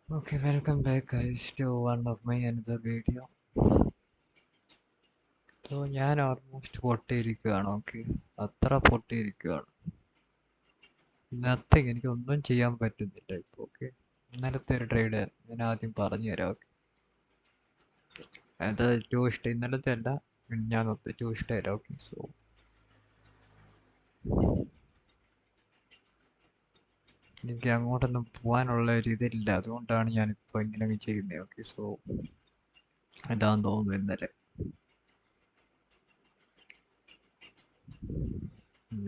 Okay, welcome back guys to one of my another video. ഞാൻ almost പൊട്ടിയിരിക്കുകയാണ്. Okay, അത്ര പൊട്ടിയിരിക്കുകയാണ്. Nothing, എനിക്ക് ഒന്നും ചെയ്യാൻ പറ്റുന്നില്ല ഇപ്പോൾ. ഓക്കെ, ഇന്നലത്തെ ഒരു ട്രേഡ് ഞാൻ ആദ്യം പറഞ്ഞു തരാം. ഓക്കെ, അത് ട്യൂസ്ഡേ, ഇന്നലത്തെ അല്ല, ഞാൻ ട്യൂസ്ഡേ അല്ല. ഓക്കെ, സോ എനിക്ക് അങ്ങോട്ടൊന്നും പോകാനുള്ള ഒരു ഇതില്ല, അതുകൊണ്ടാണ് ഞാനിപ്പോൾ ഇങ്ങനെ ചെയ്യുന്നത്. ഓക്കെ, സോ ഇതാന്ന് തോന്നുന്നു ഇന്നലെ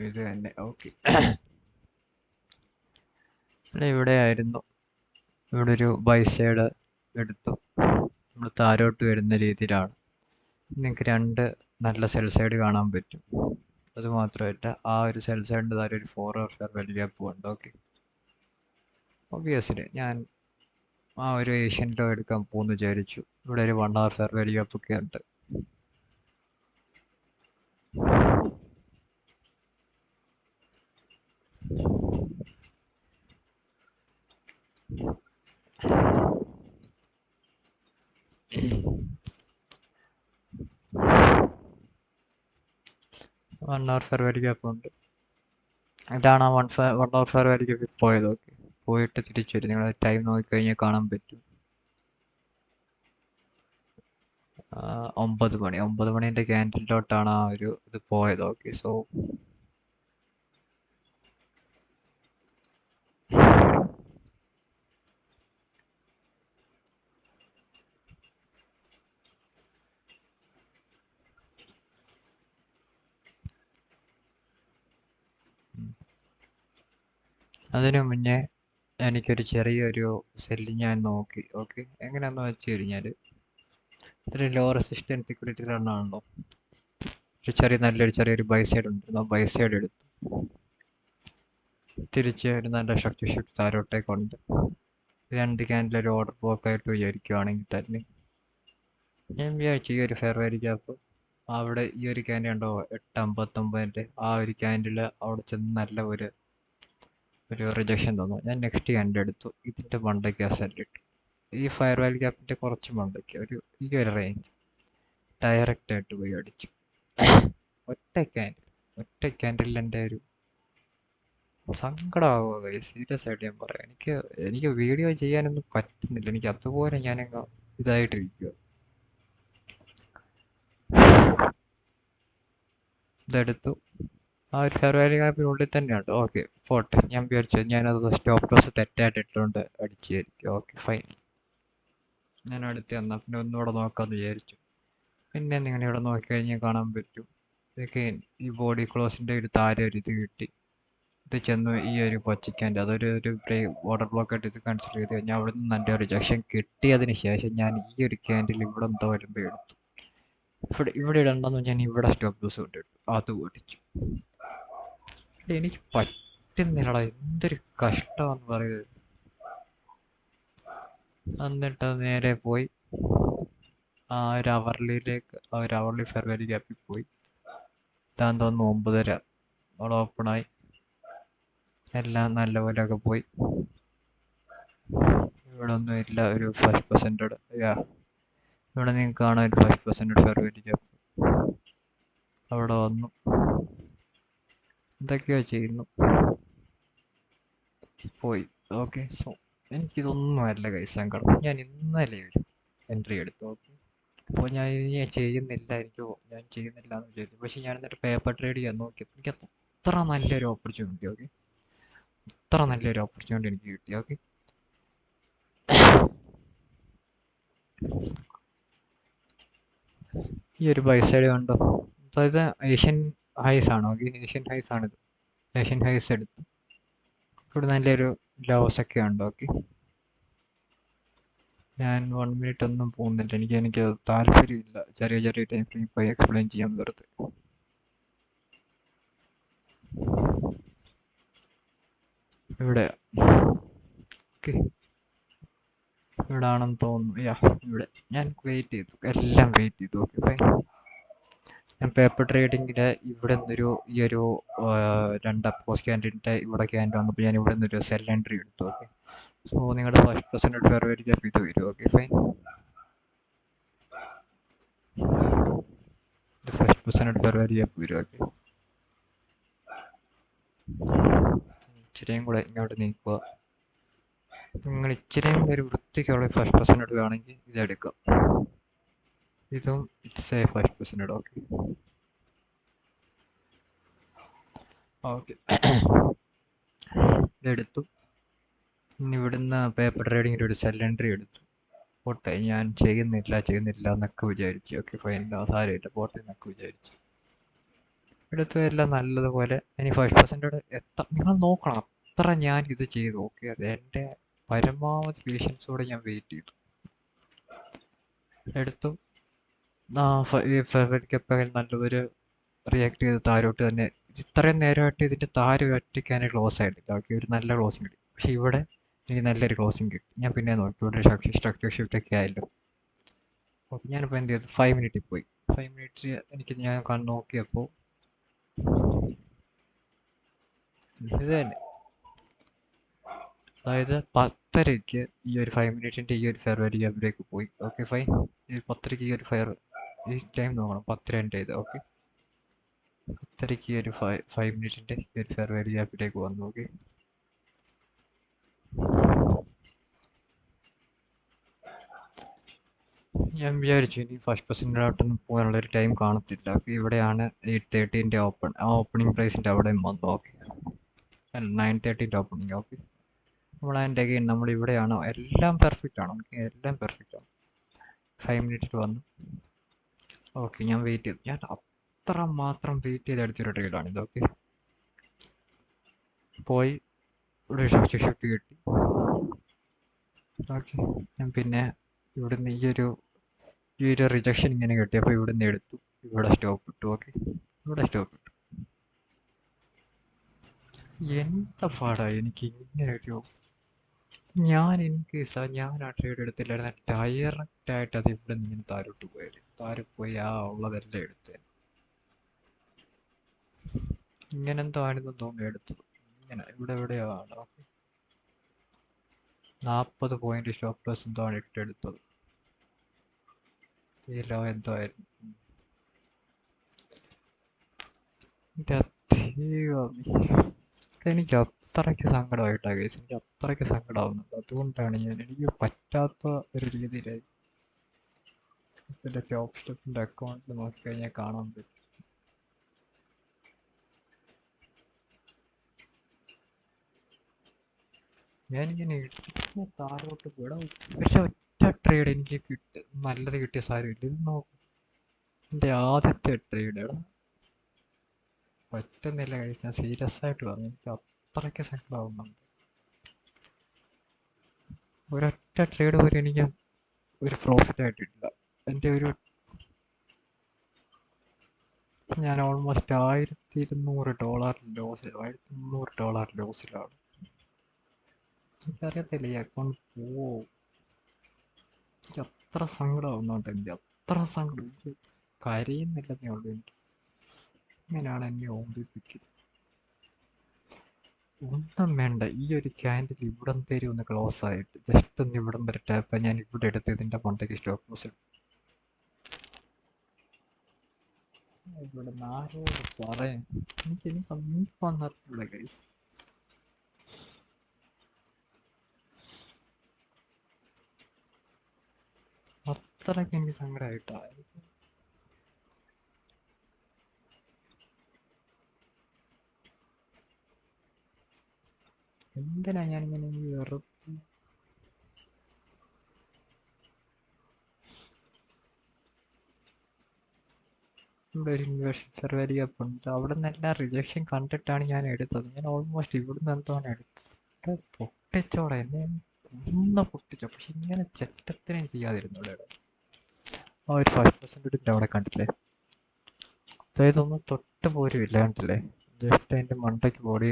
ഇത് തന്നെ. ഓക്കെ, ഇവിടെ ആയിരുന്നു. ഇവിടെ ഒരു ബൈസൈഡ് എടുത്തു. നമ്മൾ താരോട്ട് വരുന്ന രീതിയിലാണ്. നിങ്ങൾക്ക് രണ്ട് നല്ല സെൽ സൈഡ് കാണാൻ പറ്റും. അതുമാത്രമല്ല, ആ ഒരു സെൽ സൈഡിൻ്റെ താരം ഒരു 4 or 5 വലിയ ഗ്യാപ്പ് ഉണ്ട്. ഓക്കെ, ഒബ്വിയസ്ലി ഞാൻ ആ ഒരു ഏഷ്യൻ ലോ എടുക്കാൻ പോകുന്നു വിചാരിച്ചു. ഇവിടെ ഒരു 1 or 5 വലിയ ഗ്യാപ്പ് ഒക്കെ ഉണ്ട്. വൺ അവർ ഫെയർ വലിയ ഗ്യാപ്പ് ഉണ്ട്. ഇതാണ് ആ 1 or 5 വലിയ ഗ്യാപ്പ് പോയത്. ഓക്കെ, പോയിട്ട് തിരിച്ചു വരും. നിങ്ങൾ ടൈം നോക്കിക്കഴിഞ്ഞാൽ കാണാൻ പറ്റും. 9 മണി, 9 മണീൻ്റെ ക്യാൻഡിലോട്ടാണ് ആ ഒരു ഇത് പോയത്. ഓക്കെ, സോ അതിനു മുന്നേ എനിക്കൊരു ചെറിയൊരു സെല്ല് ഞാൻ നോക്കി. ഓക്കെ, എങ്ങനെയാണെന്ന് വെച്ച് കഴിഞ്ഞാൽ, ഇതൊരു ലോ റെസിസ്റ്റൻസ് ഇക്വിറ്റി റണ്ണാണല്ലോ. നല്ലൊരു ചെറിയൊരു ബൈ സൈഡ് ഉണ്ട്. ബൈ സൈഡ് എടുത്തു, തിരിച്ച് ഒരു നല്ല ശക്തി ഷിഫ്റ്റ് താരോട്ടേക്കുണ്ട്. രണ്ട് ക്യാൻഡിൽ ഒരു ഓർഡർ ബ്ലോക്ക് ആയിട്ട് വിചാരിക്കുകയാണെങ്കിൽ തന്നെ ഞാൻ വിചാരിച്ചു ഈ ഒരു ഫെയർ വാല്യൂ ഗ്യാപ്പ് അവിടെ ഈ ഒരു ക്യാൻഡിൽ ഉണ്ടോ 8.59 ആ ഒരു ക്യാൻഡിൽ അവിടെ ചെന്ന് നല്ല ഒരു റിജക്ഷൻ തന്നു. ഞാൻ നെക്സ്റ്റ് ക്യാൻഡിൽ എടുത്തു. ഇതിൻ്റെ മണ്ടയ്ക്ക് ആ സെല്ലിട്ടു. ഈ ഫയർ വാല്യൂ ഗ്യാപ്പിൻ്റെ കുറച്ച് മണ്ടയ്ക്ക് ഈ ഒരു റേഞ്ച് ഡയറക്റ്റ് ആയിട്ട് പോയി അടിച്ചു. ഒറ്റ ക്യാൻഡിൽ എൻ്റെ ഒരു സങ്കടമാവുക. സീരിയസ് ആയിട്ട് ഞാൻ പറയാം. എനിക്ക് വീഡിയോ ചെയ്യാനൊന്നും പറ്റുന്നില്ല. എനിക്ക് അതുപോലെ ഞാനങ്ങ് ഇതായിട്ടിരിക്കുക. ഇതെടുത്തു. ആ ഒരു ഫെയർ വാല്യൂ ഗ്യാപ്പിനുള്ളിൽ തന്നെയുണ്ട്. ഓക്കെ, പോട്ടെ. ഞാൻ വിചാരിച്ചു ഞാനത് സ്റ്റോപ്പ് ലോസ് തെറ്റായിട്ട് ഇട്ടുകൊണ്ട് അടിച്ചായിരിക്കും. Okay, fine. ഞാൻ അടുത്ത് വന്നാൽ പിന്നെ ഒന്നുകൂടെ നോക്കാമെന്ന് വിചാരിച്ചു. പിന്നെ നിങ്ങൾ ഇവിടെ നോക്കിക്കഴിഞ്ഞാൽ കാണാൻ പറ്റും. ഇതൊക്കെ ഈ ബോഡി ക്ലോസിൻ്റെ ഒരു താരം ഒരു ഇത് കിട്ടി. ഇത് ചെന്ന് ഈ ഒരു പൊച്ചിക്കാൻ്റെ അതൊരു വാട്ടർ ബ്ലോക്ക് ആയിട്ട് ഇത് കൺസിഡർ ചെയ്ത് കഴിഞ്ഞാൽ അവിടെ നിന്ന് നല്ല റിജക്ഷൻ കിട്ടിയതിന് ശേഷം ഞാൻ ഈ ഒരു ക്യാൻഡിൽ ഇവിടെ എന്തോ വരുമ്പോൾ എടുത്തു. ഇവിടെ ഇടണ്ടെന്ന് ഞാൻ ഇവിടെ സ്റ്റോപ്പ് ലൂസ് കൊണ്ടിട്ടു. അത് ഓടിച്ചു. എനിക്ക് പറ്റുന്നില്ലടാ, എന്തൊരു കഷ്ടമാണെന്ന് പറയുന്നത്. എന്നിട്ട് നേരെ പോയി ആ ഒരു അവർലി ഫെയർ വാല്യൂ ഗ്യാപ്പിൽ പോയി. താൻ തോന്നുന്നു 9:30 അവിടെ ഓപ്പണായി. എല്ലാം നല്ലപോലെയൊക്കെ പോയി. ഇവിടെ ഒന്നും ഇല്ല ഒരു 5% ഇവിടെ നിങ്ങൾക്ക് കാണാൻ ഒരു 5% ഫെയർ വാല്യൂ ഗ്യാപ്പ് അവിടെ വന്നു. എന്തൊക്കെയോ ചെയ്യുന്നു, പോയി. ഓക്കെ, സോ എനിക്കിതൊന്നും അല്ല കൈസ് സങ്കടം. ഞാൻ ഇന്നലെ ഒരു എൻട്രി എടുത്തു. ഓക്കെ, അപ്പോൾ ഞാൻ ചെയ്യുന്നില്ല, ഞാൻ ചെയ്യുന്നില്ല എന്ന് വിചാരിച്ചു. പക്ഷെ ഞാൻ എന്നിട്ട് പേപ്പർ ട്രേഡ് ചെയ്യാൻ നോക്കിയപ്പോൾ എനിക്ക് അത്ര നല്ലൊരു ഓപ്പർച്യൂണിറ്റി. ഓക്കെ, അത്ര നല്ലൊരു ഓപ്പർച്യൂണിറ്റി എനിക്ക് കിട്ടി. ഓക്കെ, ഈ ഒരു ബൈ സൈഡ് കണ്ടോ. അതായത് ഏഷ്യൻ ഹൈസ് ആണ്. ഓക്കെ, ഏഷ്യൻ ഹൈസ് ആണിത്. ഏഷ്യൻ ഹൈസ് എടുത്തു. ഇവിടെ നല്ലൊരു ലോസ് ഒക്കെ ഉണ്ട്. ഓക്കെ, ഞാൻ 1 മിനിറ്റ് ഒന്നും പോകുന്നില്ല. എനിക്ക് താല്പര്യമില്ല ചെറിയ ടൈം ഫ്രെയിം പോയി എക്സ്പ്ലെയിൻ ചെയ്യാൻ വെറുതെ. ഇവിടെ ഓക്കെ, ഇവിടെ ആണെന്ന് തോന്നുന്നു. ഇവിടെ ഞാൻ വെയിറ്റ് ചെയ്തു, എല്ലാം വെയിറ്റ് ചെയ്തു. Okay, fine. ഞാൻ പേപ്പർ ട്രേഡിങ്ങിൽ ഇവിടെ നിന്നൊരു ഈ ഒരു 2 അപ്പോസ് ക്യാൻഡിൻ്റെ ഇവിടെ ക്യാൻഡ് വന്നപ്പോൾ ഞാൻ ഇവിടെ നിന്നൊരു സെൽ എൻട്രി എടുത്തു. ഓക്കെ, സോ നിങ്ങളുടെ first percentage fair value gap ഇത് വരും. Okay fine. First percentage fair value gap വരും. ഓക്കെ, ഇച്ചിരിയും കൂടെ ഇങ്ങോട്ട് നീക്കുക. നിങ്ങൾ ഇച്ചിരിയും കൂടെ ഒരു വൃത്തിക്കുള്ള ഫസ്റ്റ് പെർസെൻറ്റേജ് വേണമെങ്കിൽ ഇതെടുക്കാം. ഇതും it's a first percentage. Okay okay ഇതെടുത്തു. ഇനി ഇവിടുന്ന് പേപ്പർ ട്രേഡിങ്ങിൻ്റെ ഒരു സെൽ എൻട്രി എടുത്തു. പോട്ടെ, ഞാൻ ചെയ്യുന്നില്ല എന്നൊക്കെ വിചാരിച്ചു. ഓക്കെ ഫൈൻ, സാരമില്ല, പോട്ടെ എന്നൊക്കെ വിചാരിച്ചു. എടുത്തു എല്ലാം നല്ലതുപോലെ. ഇനി ഫസ്റ്റ് പെർസെൻറ്റേജ് നിങ്ങൾ നോക്കണം, അത്ര ഞാൻ ഇത് ചെയ്തു. ഓക്കെ, അത് എൻ്റെ പരമാവധി പേഷ്യൻസോടെ ഞാൻ വെയിറ്റ് ചെയ്തു. എടുത്തു. ഫെബ്രുവരിക്കപ്പം നല്ലൊരു റിയാക്ട് ചെയ്ത് താരോട്ട് തന്നെ. ഇത്രയും നേരമായിട്ട് ഇതിൻ്റെ താരം ഒറ്റയ്ക്കാനെ ക്ലോസ് ആയിട്ടില്ല. ഓക്കെ, ഒരു നല്ല ക്ലോസിങ് കിട്ടി. പക്ഷേ ഇവിടെ എനിക്ക് നല്ലൊരു ക്ലോസിങ് കിട്ടി. ഞാൻ പിന്നെ നോക്കി, ഇവിടെ സ്ട്രക്ചർ ഷിഫ്റ്റ് ഒക്കെ ആയല്ലോ. ഓക്കെ, ഞാനിപ്പോൾ എന്ത് ചെയ്തു, 5 മിനിറ്റിൽ പോയി. 5 മിനിറ്റ് എനിക്ക് ഞാൻ നോക്കിയപ്പോൾ ഇത് തന്നെ, അതായത് 10:30 ഈ ഒരു 5 മിനിറ്റിൻ്റെ ഈ ഒരു ഫെയർ വാല്യൂ ഗ്യാപ്പിലേക്ക് പോയി. Okay fine. ഈ 10:30 ഈ ഒരു ഈ ടൈം നോക്കണം, 10:02 ചെയ്ത്. ഓക്കെ, 10:30 ഈ ഒരു 5 മിനിറ്റിൻ്റെ ഈ ഒരു ഫെയർ വാല്യൂ ഗ്യാപ്പിലേക്ക് വന്നു. ഓക്കെ, ഞാൻ വിചാരിച്ചു ഇനി ഫസ്റ്റ് പെർസെൻറ്റോട്ടൊന്നും പോകാനുള്ളൊരു ടൈം കാണത്തില്ല. ഓക്കെ, ഇവിടെയാണ് 8:30 ഓപ്പണിംഗ് പ്രൈസിൻ്റെ അവിടെയും വന്നു. Okay, 9:30 opening. ഓക്കെ, നമ്മളതിൻ്റെ അഗെയിൻ നമ്മളിവിടെയാണ്. എല്ലാം പെർഫെക്റ്റ് ആണ്. ഓക്കെ, എല്ലാം പെർഫെക്റ്റ് ആണ്. 5 മിനിറ്റിൽ വന്നു. ഓക്കെ, ഞാൻ വെയിറ്റ് ചെയ്തു. ഞാൻ അത്ര മാത്രം വെയിറ്റ് ചെയ്ത് എടുത്തൊരു ട്രേഡാണിത്. ഓക്കെ, പോയി ഇവിടെ ഷിഫ്റ്റ് കിട്ടി. ഓക്കെ, ഞാൻ പിന്നെ ഇവിടുന്ന് ഈ ഒരു റിജക്ഷൻ ഇങ്ങനെ കിട്ടിയപ്പോൾ ഇവിടുന്ന് എടുത്തു. ഇവിടെ സ്റ്റോപ്പ് ഇട്ടു. ഓക്കെ, ഇവിടെ സ്റ്റോപ്പ് ഇട്ടു. എന്താ പാടാ എനിക്ക് ഇങ്ങനെ ഒരു ഞാൻ ആ ട്രേഡ് എടുത്തില്ലായിരുന്നു. ഡയറക്റ്റായിട്ട് അത് ഇവിടെ നിന്ന് ഇങ്ങനെ താരോട്ട് പോയി ആ ഉള്ളതെല്ലാം എടുത്ത് ഇങ്ങനെ എന്തോ ആണെന്ന് തോന്നുന്നു എടുത്തത്. ഇങ്ങനെ ഇവിടെ എവിടെയാണ്. ഓക്കെ, 40 പോയിന്റ് സ്റ്റോപ്പ് ലോസ് എന്തോ ആണ് ഇട്ടെടുത്തത്. ഈ ലോ എന്തോ ആയിരുന്നു. എനിക്ക് അത്രയ്ക്ക് സങ്കടമായിട്ടാണ് കേസ്. എനിക്ക് അത്രയ്ക്ക് സങ്കടമാവുന്നുണ്ട്. അതുകൊണ്ടാണ് എനിക്ക് പറ്റാത്ത ഒരു രീതിയിലായി. എൻ്റെ ടോപ്പ് സ്റ്റെപ്പിൻ്റെ അക്കൗണ്ടിൽ നോക്കിക്കഴിഞ്ഞാൽ കാണാൻ പറ്റും. ഞാനിങ്ങനെ ഇടിച്ച് താഴോട്ട് വിടാം. പക്ഷെ ഒറ്റ ട്രേഡ് എനിക്ക് നല്ലത് കിട്ടിയ സാരമില്ല. ഇത് നോക്കും, എൻ്റെ ആദ്യത്തെ ട്രേഡ് പറ്റുന്നില്ല കഴിച്ച്. ഞാൻ സീരിയസ് ആയിട്ട് പറഞ്ഞു, എനിക്ക് അത്രയ്ക്ക് സങ്കടമാവുന്നുണ്ട്. ഒരൊറ്റ ട്രേഡ് പോലും എനിക്ക് ഒരു പ്രോഫിറ്റ് ആയിട്ടില്ല. എൻ്റെ ഞാൻ ഓൾമോസ്റ്റ് $1,200 ലോസിലാണ്. എനിക്കറിയത്തില്ല ഈ അക്കൗണ്ട് പോവോ. എനിക്ക് അത്ര സങ്കടമാവുന്നുണ്ട്. അത്ര സങ്കടം. എനിക്ക് കരയുന്നില്ലെന്നേ ഉള്ളൂ. എനിക്ക് ഇങ്ങനെയാണ് എന്നെ ഓമ്പിപ്പിക്കുന്നത്. ഒന്നും വേണ്ട, ഈ ഒരു ക്യാൻഡിൽ ഇവിടം തരും ഒന്ന് ക്ലോസ് ആയിട്ട് ജസ്റ്റ് ഒന്ന് ഇവിടം വരട്ടെ. അപ്പം ഞാൻ ഇവിടെ എടുത്ത് ഇതിൻ്റെ മണ്ടയ്ക്ക് സ്റ്റോപ്പ് ലോസ് ഇടും. ഇവിടെ ആരോട് പറയാൻ, എനിക്ക് വന്നിട്ടില്ല ഗൈസ്. അത്രയ്ക്ക് എനിക്ക് സങ്കടമായിട്ടാ. എന്തിനാ ഞാനിങ്ങനെ വെറുതെ ഇവിടെ ഒരു ഇൻവേഷൻ ഫെയർ ഗ്യാപ്പ് ഉണ്ട്. അവിടെ നിന്ന് എല്ലാം റിജക്ഷൻ കണ്ടിട്ടാണ് ഞാൻ എടുത്തത്. ഞാൻ ഓൾമോസ്റ്റ് ഇവിടുന്ന് എന്താണ് എടുത്തത്. പൊട്ടിച്ചോടെ എന്നെ പൊട്ടിച്ചോ. പക്ഷെ ഇങ്ങനെ ചെറ്റത്തിനും ചെയ്യാതിരുന്നു ഇവിടെ. ആ ഒരു 5% അവിടെ കണ്ടില്ലേ. അതായത് ഒന്നും തൊട്ട് പോലും ഇല്ല, കണ്ടില്ലേ. ജസ്റ്റ് അതിൻ്റെ മണ്ടയ്ക്ക് ബോഡി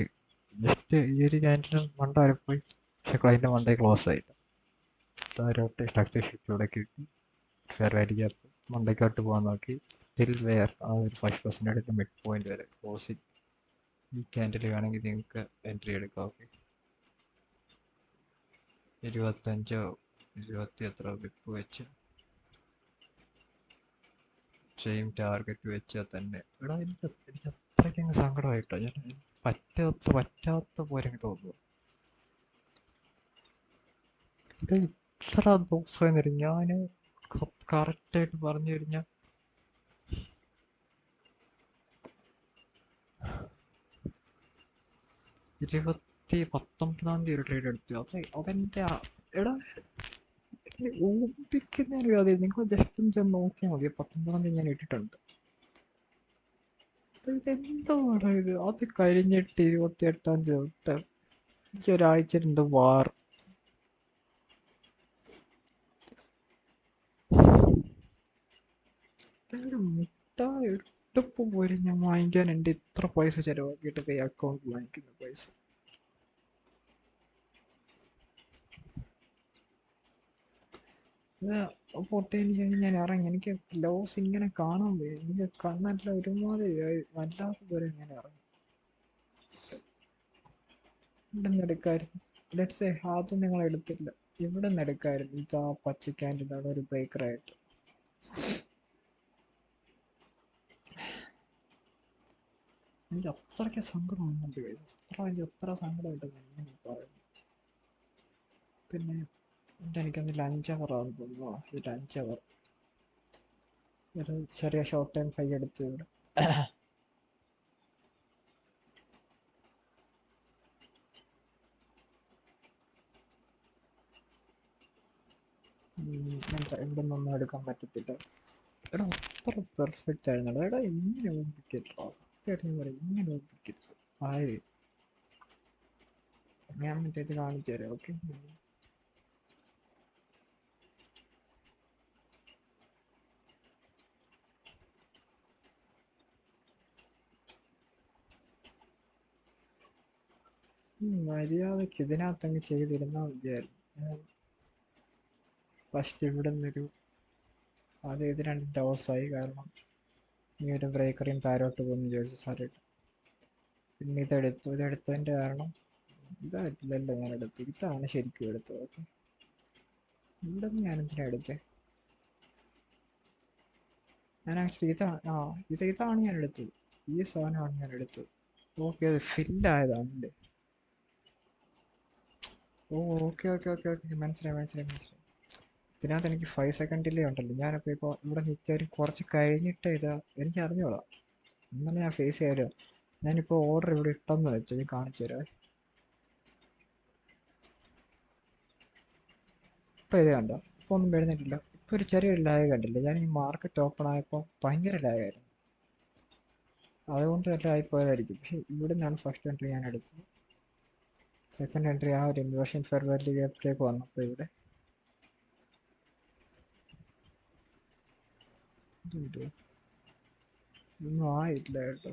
ജസ്റ്റ് ഈ ഒരു ക്യാൻഡിൽ മണ്ട വരെ പോയി. പക്ഷെ അതിൻ്റെ മണ്ടയ്ക്ക് ക്ലോസ് ആയില്ല. താരോട്ട് സ്ട്രക്ചർ ഷിഫ്റ്റ് ഇവിടെ കിട്ടി. ഫെയർ വാല്യൂ ഗ്യാപ്പ് മണ്ടയ്ക്കോട്ട് പോകാൻ നോക്കി. ടിൽ വെയർ ആ ഒരു 5% മിഡ് പോയിന്റ് വരെ ക്ലോസിങ്. ഈ ക്യാൻഡിൽ വേണമെങ്കിൽ നിങ്ങൾക്ക് എൻട്രി എടുക്കാം. ഓക്കെ, 25 20 എത്ര വിപ്പ് വെച്ച് സെയിം ടാർഗറ്റ് വെച്ചാൽ തന്നെ എടാ എനിക്ക് അത്രയ്ക്കങ്ങ് സങ്കടമായിട്ടോ. ഞാൻ പറ്റാത്ത പോലെ എനിക്ക് തോന്നുന്നു. ഇത് ഇത്ര ദിവസമായി ഞാൻ കറക്റ്റായിട്ട് പറഞ്ഞു കഴിഞ്ഞാൽ 19 ഒരു ട്രേഡ് എടുത്തു. അതെൻ്റെ എടാ ഓപ്പിക്കുന്നതിന് അതെ നിങ്ങൾ ജസ്റ്റ് ഒന്ന് ചെന്ന് നോക്കിയാൽ മതി. 19 ഞാൻ ഇട്ടിട്ടുണ്ട്. ഇതെന്താണ് ഇത്? അത് കഴിഞ്ഞിട്ട് 28 തൊട്ട് എനിക്ക് ഒരാഴ്ച എന്ത് വാർ. മുട്ടായി എടുപ്പ് പോലും ഞാൻ വാങ്ങിക്കാൻ എൻ്റെ ഇത്ര പൈസ ചിലവാക്കിയിട്ട് ഈ അക്കൗണ്ടിൽ വാങ്ങിക്കുന്ന പൈസ. പൊട്ടേന് ഞാൻ ഇറങ്ങി. എനിക്ക് ലോസ് ഇങ്ങനെ കാണാൻ പോയി. എനിക്ക് കണ്ണെല്ലാം ഒരുമാതിരി വല്ലാത്ത പോലെ ഞാൻ ഇറങ്ങി. ഇവിടെ നിന്ന് എടുക്കായിരുന്നു. ലെറ്റ്സ് ആദ്യം നിങ്ങൾ എടുത്തില്ല. ഇവിടെ നിന്ന് എടുക്കായിരുന്നു. ഇത് ആ പച്ച ക്യാൻഡിലാണ് ഒരു ബ്രേക്കറായിട്ട്. എനിക്ക് അത്രയ്ക്ക് സങ്കടം വന്നുണ്ട്. എനിക്ക് എത്ര സങ്കടമായിട്ട് ഞാൻ പറയുന്നു. പിന്നെ എനിക്കൊന്ന് ലഞ്ച് അവർ ആണെന്ന് തോന്നുന്നു. ഇത് ലഞ്ച് അവർ ഒരു ചെറിയ ഷോർട്ട് ടൈം ഫൈ എടുത്തു ഇവിടെ. ഇവിടെ നിന്നൊന്നും എടുക്കാൻ പറ്റത്തില്ല. എടാ അത്ര പെർഫെക്റ്റ് ആയിരുന്നു. എടാ ഇങ്ങനെ ഓർപ്പിക്കല്ലോ. സത്യമായിട്ട് ഞാൻ പറയും, ഇങ്ങനെ ഓർപ്പിക്കരുത് ആര്. ഞാൻ മറ്റേത് കാണിച്ചു തരാം. ഓക്കെ, മര്യാദക്ക് ഇതിനകത്തങ്ങ് ചെയ്തിരുന്നാൽ മതിയായിരുന്നു. ഫസ്റ്റ് ഇവിടെ നിന്നൊരു ഇത് 2 ദിവസമായി. കാരണം ഈ ഒരു ബ്രേക്കറിയും താരോട്ട് പോകുന്നു വിചാരിച്ചു സാറിട്ട്. പിന്നെ ഇതെടുത്തതിൻ്റെ കാരണം ഇതായിട്ടില്ലല്ലോ ഞാൻ എടുത്തു. ഇതാണ് ശരിക്കും എടുത്തത്. ഓക്കെ, ഇവിടെ നിന്ന് ഞാനെന്തിനാ എടുത്തത്? ഞാൻ ആക്ച്വലി ഇതാണ് ഞാൻ എടുത്തത്. ഈ സാധനമാണ് ഞാൻ എടുത്തത്. ഓക്കെ, അത് ഫില്ലായതാണല്ലേ. ഓക്കെ ഓക്കെ ഓക്കെ ഓക്കെ മനസ്സിലായി. ഇതിനകത്ത് എനിക്ക് 5 സെക്കൻഡിലേ ഉണ്ടല്ലോ. ഞാനപ്പോൾ ഇപ്പോൾ ഇവിടെ നിൽക്കാനും കുറച്ച് കഴിഞ്ഞിട്ട് എനിക്ക് അറിഞ്ഞോളാം. ഇന്നലെ ഞാൻ ഫേസ് ചെയ്യാലോ. ഞാനിപ്പോൾ ഓർഡർ ഇവിടെ ഇട്ടെന്ന് വെച്ചു. ഞാൻ കാണിച്ചു തരാം. ഇപ്പോൾ ഇത് കണ്ടോ? ഇപ്പോൾ ഒന്നും വരുന്നിട്ടില്ല. ഇപ്പോൾ ഒരു ചെറിയൊരു ലാഗ് കണ്ടില്ല. ഞാൻ ഈ മാർക്കറ്റ് ഓപ്പൺ ആയപ്പോൾ ഭയങ്കര ലാഗായിരുന്നു. അതുകൊണ്ട് എല്ലാം ആയിപ്പോയതായിരിക്കും. പക്ഷേ ഇവിടെ നിന്നാണ് ഫസ്റ്റ് എൻട്രി ഞാൻ എടുത്തത്. സെക്കൻഡ് എൻട്രി ആ ഒരു ഇൻവേർഷൻ ഫെയർ വാല്യൂ ഗ്യാപ്പിലേക്ക് വന്നപ്പോൾ ഇവിടെ ഒന്നും ആയില്ല കേട്ടോ.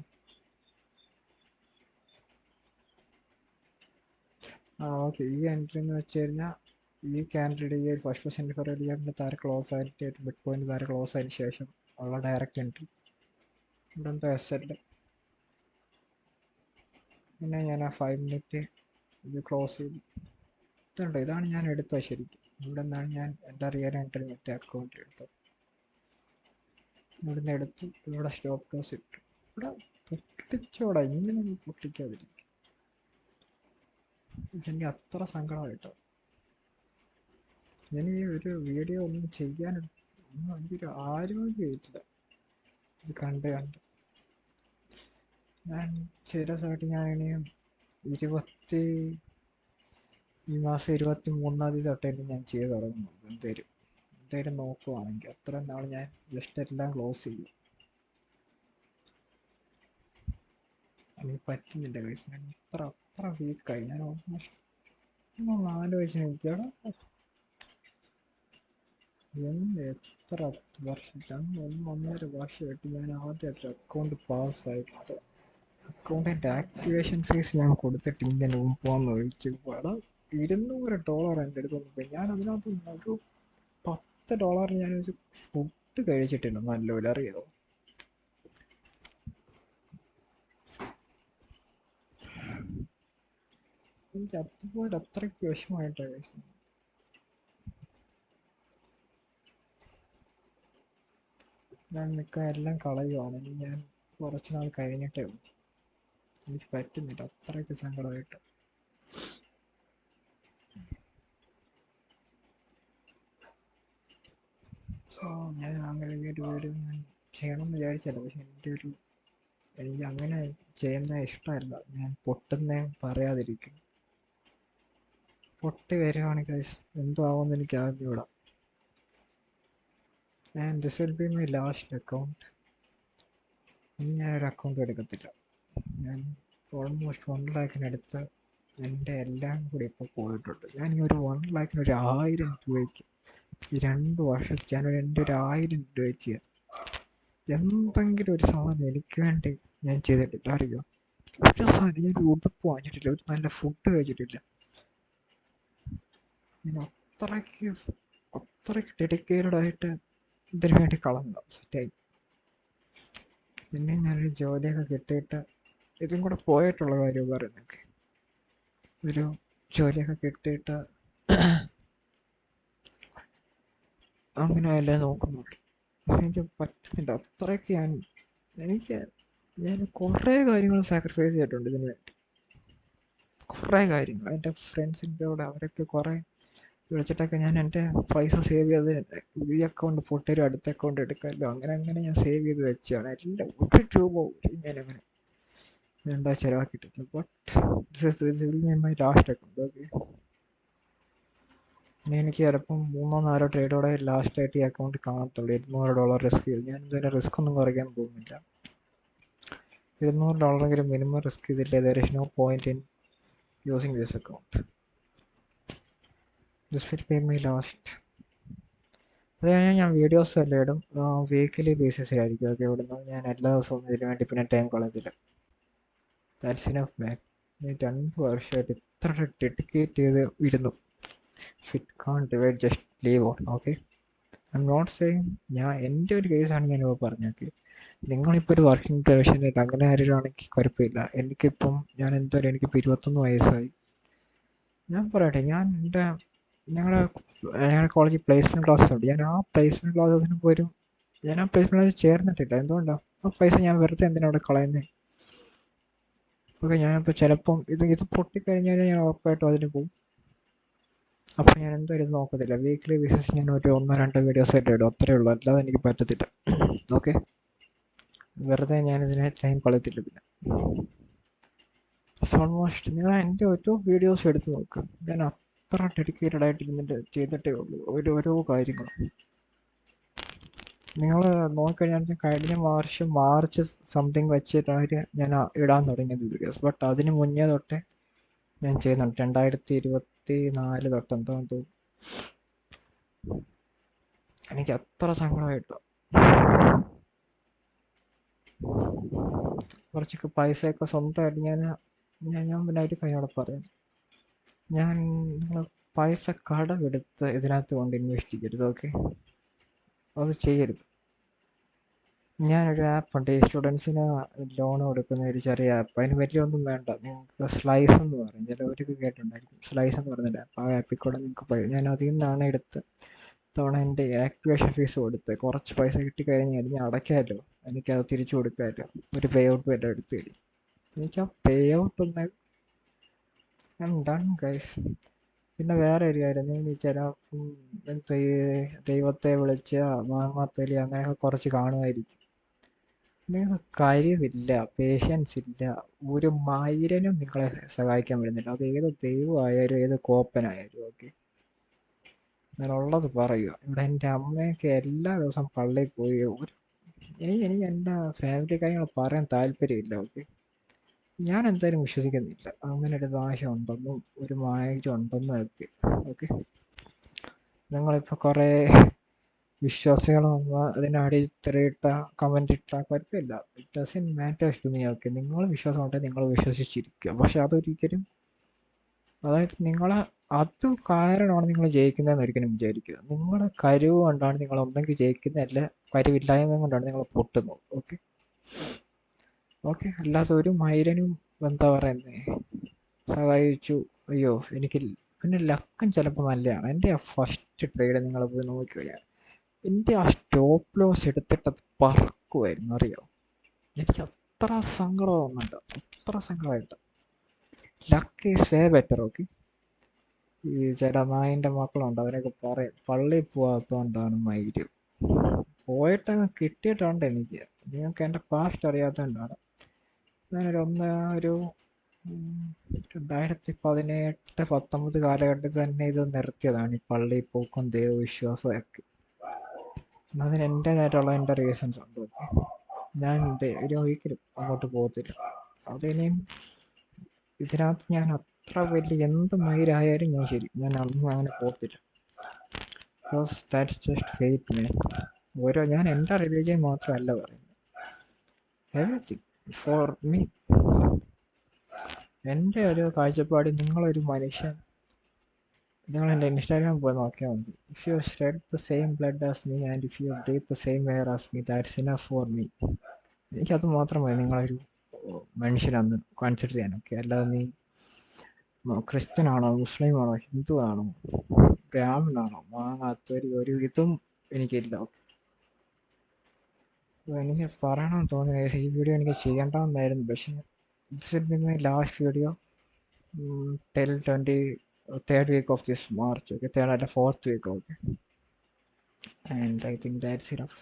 ഓക്കെ, ഈ എൻട്രി എന്ന് വെച്ച് കഴിഞ്ഞാൽ ഈ ക്യാൻഡിലിൻ്റെ ഈ ഒരു ഫസ്റ്റ് പെർസെൻറ്റ് ഫെയർ വാല്യൂ ഗ്യാപ്പിൻ്റെ താരെ ക്ലോസ് ആയിട്ട് ബിറ്റ് കോയിൻ താരെ ക്ലോസ് ആയതിനു ശേഷം ഉള്ള ഡയറക്റ്റ് എൻട്രി ഇവിടെ എന്തോ എസ്. പിന്നെ ഞാൻ ആ 5 മിനിറ്റ് ഇത് ക്ലോസ് ചെയ്തു. ഇതുണ്ട്, ഇതാണ് ഞാൻ എടുത്തത് ശരിക്കും. ഇവിടെ നിന്നാണ് ഞാൻ എൻ്റെ റിയൽ എൻട്രി മറ്റേ അക്കൗണ്ടിൽ എടുത്തത്. ഇവിടെ നിന്ന് എടുത്ത് ഇവിടെ സ്റ്റോപ്പ് ലോസ് ഇട്ടു. ഇവിടെ പൊട്ടിച്ചോടാ, ഇങ്ങനെ പൊട്ടിക്കാതിരിക്കും. എനിക്ക് അത്ര സങ്കടമായിട്ടോ. ഞാൻ ഈ ഒരു വീഡിയോ ഒന്നും ചെയ്യാനും എനിക്കൊരു ആരോഗ്യമില്ല ഇത് കണ്ട്. ഞാൻ സീരിയസ് ആയിട്ട് ഞാൻ ഇനിയും ഈ മാസം 23 തൊട്ടായിരുന്നു ഞാൻ ചെയ്ത് തുടങ്ങുന്നത്. എന്തായാലും നോക്കുവാണെങ്കിൽ അത്ര നാൾ ഞാൻ ജസ്റ്റ് എല്ലാം ക്ലോസ് ചെയ്യും. എനിക്ക് പറ്റുന്നില്ല ഗൈസ്. ഞാൻ അത്ര വീക്കായി. ഞാൻ ഓൾമോസ്റ്റ് ഒന്ന് ആലോചിച്ച് നോക്കിയാണ് എത്ര വർഷം 1.5 വർഷമായിട്ട് ഞാൻ ആദ്യമായിട്ട് അക്കൗണ്ട് പാസ്സായിട്ട് അക്കൗണ്ടിൻ്റെ ആക്ടിവേഷൻ ഫീസ് ഞാൻ കൊടുത്തിട്ട് ഇങ്ങനെ പോകാമെന്ന് ചോദിച്ചു. പടം $200 എൻ്റെ അടുത്ത് വന്നപ്പോൾ ഞാൻ അതിനകത്ത് ഒരു $10 ഞാൻ ഒരു ഫുഡ് കഴിച്ചിട്ടില്ല നല്ലപോലെ, അറിയാമോ? എനിക്ക് അതുപോലെ അത്രയ്ക്ക് വിഷമമായിട്ടാണ് കഴിച്ചത്. ഞാൻ മിക്ക എല്ലാം കളയുവാണ്. ഇനി ഞാൻ കുറച്ച് നാൾ കഴിഞ്ഞിട്ടേ ഉള്ളൂ. എനിക്ക് പറ്റുന്നില്ല, അത്രയ്ക്ക് സങ്കടമായിട്ട്. സോ ഞാൻ അങ്ങനെ ഒരു വീഡിയോ ഞാൻ ചെയ്യണമെന്ന് വിചാരിച്ചല്ല, പക്ഷെ എനിക്ക് അങ്ങനെ ചെയ്യുന്ന ഇഷ്ടമല്ല. ഞാൻ പൊട്ടുന്നേ പറയാതിരിക്കും. പൊട്ടി വരികയാണെങ്കിൽ എന്തോ ആവുമെന്ന് എനിക്ക് അറിഞ്ഞൂടാ. And this will be my last account. ഇനി ഞാനൊരു അക്കൗണ്ട് എടുക്കത്തില്ല. ഞാൻ ഓൾമോസ്റ്റ് 1 ലാഖിനടുത്ത് എൻ്റെ എല്ലാം കൂടി ഇപ്പോൾ പോയിട്ടുണ്ട്. ഞാൻ ഈ ഒരു 1 ലാഖിന് ഒരു 1000 രൂപയ്ക്ക് ഈ 2 വർഷത്തിൽ ഞാനൊരു എൻ്റെ ഒരു 1000 രൂപയ്ക്ക് എന്തെങ്കിലും ഒരു സാധനം എനിക്ക് വേണ്ടി ഞാൻ ചെയ്തിട്ടില്ല. അറിയോ, ഒരു സാധനം ഞാൻ ഉടുപ്പ് വാങ്ങിച്ചിട്ടില്ല, ഒരു നല്ല ഫുഡ് കഴിച്ചിട്ടില്ല. ഞാൻ അത്രയ്ക്ക് ഡെഡിക്കേറ്റഡ് ആയിട്ട് ഇതിനു വേണ്ടി കളഞ്ഞ സെറ്റായി. പിന്നെ ഞാനൊരു ജോലിയൊക്കെ കിട്ടിയിട്ട് ഇതും കൂടെ പോയിട്ടുള്ള കാര്യം പറയുന്നൊക്കെ, ഒരു ജോലിയൊക്കെ കിട്ടിയിട്ട് അങ്ങനെ അല്ലേ നോക്കുന്നുള്ളൂ. എനിക്ക് പറ്റുന്നില്ല അത്രയ്ക്ക്. ഞാൻ കുറേ കാര്യങ്ങൾ സാക്രിഫൈസ് ചെയ്തിട്ടുണ്ട് ഇതിന് വേണ്ടി. കുറേ കാര്യങ്ങൾ എൻ്റെ ഫ്രണ്ട്സിൻ്റെ കൂടെ അവരൊക്കെ കുറേ വിളിച്ചിട്ടൊക്കെ ഞാൻ എൻ്റെ പൈസ സേവ് ചെയ്ത് ഈ അക്കൗണ്ട് പൊട്ടൊരു അടുത്ത അക്കൗണ്ട് എടുക്കാമല്ലോ, അങ്ങനെ ഞാൻ സേവ് ചെയ്ത് വെച്ചാണ് എല്ലാം. ഒരു രൂപ ഞാനങ്ങനെ എന്താ ചിലവാക്കിയിട്ടില്ല. But this will be my last account. Okay, ഇനി എനിക്ക് ചിലപ്പം 3-4 ട്രേഡോടെ ലാസ്റ്റായിട്ട് ഈ അക്കൗണ്ട് കാണത്തുള്ളൂ. $200 റിസ്ക് ചെയ്ത് ഞാൻ ഇതുവരെ റിസ്ക് ഒന്നും കുറയ്ക്കാൻ പോകുന്നില്ല. $200 മിനിമം റിസ്ക് ചെയ്തില്ല. There is no point in using this account. This will be my last. അത് കഴിഞ്ഞാൽ ഞാൻ വീഡിയോസ് എല്ലാം ഇടും, വീക്കിലി ബേസിസിലായിരിക്കും. ഓക്കെ, ഇവിടുന്ന് ഞാൻ എല്ലാ ദിവസവും ഇതിനു വേണ്ടി പിന്നെ ടൈം കളയത്തില്ല. That's enough man. 2 വർഷമായിട്ട് ഇത്ര ഡെഡിക്കേറ്റ് ചെയ്ത് ഇരുന്നു. It can't divide, just leave on. Okay, I'm not saying എൻ്റെ ഒരു കേസാണ് ഞാനിപ്പോൾ പറഞ്ഞത്. നിങ്ങളിപ്പോൾ ഒരു വർക്കിംഗ് പ്രൊഫഷനിൽ അങ്ങനെ ആരെങ്കിലാണെങ്കിൽ കുഴപ്പമില്ല. ഞാൻ എന്തായാലും എനിക്കിപ്പോൾ 21 വയസ്സായി. ഞാൻ പറയട്ടെ, ഞങ്ങളുടെ കോളേജിൽ പ്ലേസ്മെൻറ്റ് ക്ലാസ്സസ് ഉണ്ട്. ഞാൻ ആ പ്ലേസ്മെൻറ്റ് ക്ലാസ്സിൽ ചേർന്നിട്ടില്ല. എന്തുകൊണ്ടാണ്? ആ പൈസ ഞാൻ വെറുതെ എന്തിനാണ് അവിടെ കളയുന്നത്? ഓക്കെ, ഞാനിപ്പോൾ ചിലപ്പം ഇത് പൊട്ടിക്കഴിഞ്ഞാൽ ഞാൻ ഉറപ്പായിട്ടും അതിന് പോകും. അപ്പോൾ ഞാൻ എന്തായാലും ഇത് നോക്കത്തില്ല. വീക്ക്ലി ബേസിസ് ഞാൻ ഒരു 1-2 വീഡിയോസ് ആയിട്ട് ഇടും, അത്രയേ ഉള്ളൂ. അല്ലാതെ എനിക്ക് പറ്റത്തില്ല. ഓക്കെ, വെറുതെ ഞാനിതിനെ ടൈം കളയത്തില്ല. പിന്നെ ഓൾമോസ്റ്റ് നിങ്ങൾ എൻ്റെ ഓരോ വീഡിയോസ് എടുത്ത് നോക്കുക. ഞാൻ അത്ര ഡെഡിക്കേറ്റഡ് ആയിട്ട് ഇരുന്നിട്ട് ചെയ്തിട്ടേ ഉള്ളൂ ഓരോ കാര്യങ്ങളും. നിങ്ങൾ നോക്കിക്കഴിഞ്ഞാൽ കഴിഞ്ഞ മാർച്ച് സംതിങ് വെച്ചിട്ടാണ് ഞാൻ ഇടാൻ തുടങ്ങിയത് വീഡിയോസ്. ബട്ട് അതിന് മുന്നേ തൊട്ടേ ഞാൻ ചെയ്യുന്നുണ്ട്. 2024 തൊട്ടെന്തോ തോന്നുന്നു. എനിക്ക് അത്ര സങ്കടമായിട്ടോ. കുറച്ചൊക്കെ പൈസയൊക്കെ സ്വന്തമായിട്ട് ഞാൻ പിന്നെ ഒരു കാര്യമോടെ പറയാം. നിങ്ങൾ പൈസ കടമെടുത്ത് ഇതിനകത്ത് കൊണ്ട് ഇൻവെസ്റ്റ് ചെയ്യരുത്. ഓക്കെ, അത് ചെയ്യരുത്. ഞാനൊരു ആപ്പുണ്ട് ഈ സ്റ്റുഡൻസിന് ലോൺ കൊടുക്കുന്ന ഒരു ചെറിയ ആപ്പ്. അതിന് വലിയൊന്നും വേണ്ട. നിങ്ങൾക്ക് സ്ലൈസ് എന്ന് പറയും, ചിലവർക്ക് കേട്ടിട്ടുണ്ടായിരിക്കും. സ്ലൈസ് എന്ന് പറയുന്ന ആപ്പ്. ആ ആപ്പിൽ കൂടെ നിങ്ങൾക്ക് ഞാൻ അതിൽ നിന്നാണ് എടുത്ത് തവണ എൻ്റെ ആക്ടിവേഷൻ ഫീസ് കൊടുത്ത് കുറച്ച് പൈസ കിട്ടിക്കഴിഞ്ഞാൽ ഞാൻ അടയ്ക്കാമല്ലോ, എനിക്കത് തിരിച്ചു കൊടുക്കാമല്ലോ. ഒരു പേ ഔട്ട് വരെ എടുത്ത് തരും. എനിക്ക് ആ പേ ഔട്ട് ഒന്ന് ഐ എം ഡൺ ഗൈസ്. പിന്നെ വേറെ ഒരു കാര്യം, നിങ്ങൾ ചില ദൈവത്തെ വിളിച്ച് മാങ്ങാത്തൊലി അങ്ങനെയൊക്കെ കുറച്ച് കാണുമായിരിക്കും. നിങ്ങൾക്ക് കഴിവില്ല, പേഷ്യൻസ് ഇല്ല, ഒരു മൈരനും നിങ്ങളെ സഹായിക്കാൻ വരുന്നില്ല. അത് ഏത് ദൈവമായാലും ഏത് കോപ്പനായാലും. ഓക്കെ, ഞാനുള്ളത് പറയുക. ഇവിടെ എൻ്റെ അമ്മയൊക്കെ എല്ലാ ദിവസവും പള്ളിയിൽ പോയി എനിക്ക് എൻ്റെ ഫാമിലി കാര്യങ്ങൾ പറയാൻ താല്പര്യമില്ല. ഓക്കെ, ഞാൻ എന്തായാലും വിശ്വസിക്കുന്നില്ല അങ്ങനെ ഒരു ദാഹം ഉണ്ടെന്നും ഒരു മായം ഉണ്ടെന്നും ഒക്കെ. ഓക്കെ, നിങ്ങളിപ്പോൾ കുറേ വിശ്വാസികൾ അതിനടിത്തറയിട്ട കമൻ്റ് ഇട്ട കുഴപ്പമില്ല. It doesn't matters to me. Okay, നിങ്ങൾ വിശ്വാസം ഉണ്ടെങ്കിൽ നിങ്ങൾ വിശ്വസിച്ചിരിക്കുക. പക്ഷെ അതൊരിക്കലും, അതായത് അത് കാരണമാണ് നിങ്ങൾ ജയിക്കുന്നതെന്ന് ഒരിക്കലും വിചാരിക്കുക. നിങ്ങളുടെ കഴിവ് കൊണ്ടാണ് നിങ്ങൾ ഒന്നെങ്കിൽ ജയിക്കുന്നത്, അല്ല കഴിവില്ലായ്മ കൊണ്ടാണ് നിങ്ങൾ പൊട്ടുന്നത്. ഓക്കെ ഓക്കെ, അല്ലാതെ ഒരു മൈരനും എന്താ പറയുന്നത് സഹായിച്ചു അയ്യോ എനിക്ക്. പിന്നെ ലക്കും ചിലപ്പോൾ നല്ലതാണ്. എൻ്റെ ഫസ്റ്റ് ട്രേഡ് നിങ്ങൾ പോയി നോക്കിക്കഴിഞ്ഞാൽ എൻ്റെ ആ സ്റ്റോപ്പ് ലോസ് എടുത്തിട്ടത് പറക്കുമായിരുന്നു, അറിയോ? എനിക്ക് അത്ര സങ്കടമൊന്നുണ്ട്, അത്ര സങ്കടമായിട്ട്. Luck is way better. Okay, ഈ ചില നായിൻ്റെ മക്കളുണ്ട്, അവരൊക്കെ പറയും പള്ളിയിൽ പോകാത്തതുകൊണ്ടാണ് മയിലും. പോയിട്ടങ്ങ് കിട്ടിയിട്ടുണ്ട് എനിക്ക്. നിങ്ങൾക്ക് എൻ്റെ പാസ്റ്റ് അറിയാത്തതുകൊണ്ടാണ്. ഞാനൊരു ഒരു 2018-19 കാലഘട്ടത്തിൽ തന്നെ ഇത് നിർത്തിയതാണ്, ഈ പള്ളിയിൽ പോക്കും ദൈവവിശ്വാസവും ഒക്കെ. അതിന് എൻ്റേതായിട്ടുള്ള എൻ്റെ റീസൺസ് ഉണ്ട്. ഞാൻ ഒരിക്കലും അങ്ങോട്ട് പോകത്തില്ല. അതിനെയും ഇതിനകത്ത് ഞാൻ അത്ര വലിയ എന്ത് മയിലായാലും ഞാൻ ശരി, ഞാൻ അന്നും അങ്ങനെ പോകത്തില്ല. Because that's just faith may. ഞാൻ എൻ്റെ റിലീജിയൻ മാത്രമല്ല പറയുന്നത്, എവറിത്തിങ് ഫോർ മീ. എൻ്റെ ഒരു കാഴ്ചപ്പാട്, നിങ്ങളൊരു മനുഷ്യൻ, നിങ്ങൾ എൻ്റെ ഇൻസ്റ്റാഗ്രാം പോയി നോക്കിയാൽ മതി. If you shed the same blood as me and if you breath the same air as me, that's enough for me. എനിക്കത് മാത്രമേ നിങ്ങളൊരു മനുഷ്യനാണെന്ന് കൺസിഡർ ചെയ്യാൻ. ഓക്കെ, അല്ലാതെ നീ ക്രിസ്ത്യനാണോ, മുസ്ലിമാണോ, ഹിന്ദു ആണോ, ബ്രാഹ്മണാണോ, ഒരു ഇതും എനിക്കില്ല. എനിക്ക് പറയണമെന്ന് തോന്നി, ഈ വീഡിയോ എനിക്ക് ചെയ്യേണ്ടതെന്നായിരുന്നു, പക്ഷേ this will be my last video till 23rd week of this March. Okay, third and fourth week. Okay, and I think that's enough.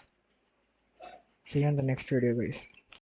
See you in the next video, guys.